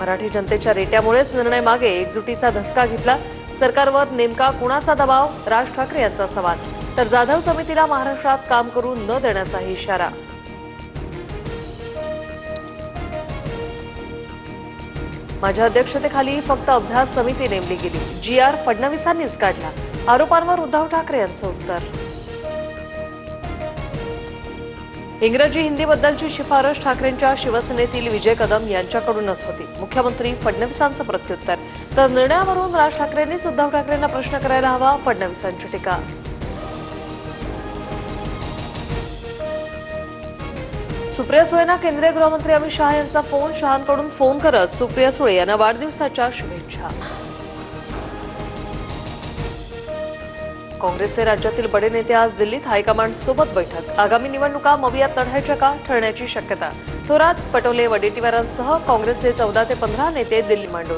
मराठी जनतेच्या रेट्यामुळेच निर्णय मागे एकजुटीचा धसका घेतला। सरकारवर नेमका कुणाचा दबाव? राज ठाकरे यांचा सवाल। तर जाधव समितीला महाराष्ट्रात काम करू न देण्याचाही इशारा। माझ्या अध्यक्षतेखाली फक्त अभ्यास समिती नेमली गेली। जी.आर. फडणवीसांनीच काढला। आरोपांवर उद्धव ठाकरे यांचं उत्तर। इंग्रजी हिंदी बद्दलची शिफारस ठाकरेंच्या शिवसेनेतील विजय कदम यांच्याकडूनच होती। मुख्यमंत्री फडणवीसांचं प्रत्युत्तर। तर निर्णयावरून राज ठाकरेंनीच उद्धव ठाकरेंना प्रश्न करायला हवा, फडणवीसांची टीका। सुप्रिया सुळेंना केंद्रीय गृहमंत्री अमित शहा यांचा फोन। शहांकडून फोन करत सुप्रिया सुळे यांना वाढदिवसाच्या शुभेच्छा। काँग्रेसचे राज्यातील बडे नेते आज दिल्लीत हायकमांड सोबत बैठक। आगामी निवडणुका मवियात लढायच्या का ठरण्याची शक्यता। थोरात, पटोले, वडेट्टीवारांसह काँग्रेसचे 14 ते 15 नेते दिल्ली मांडून।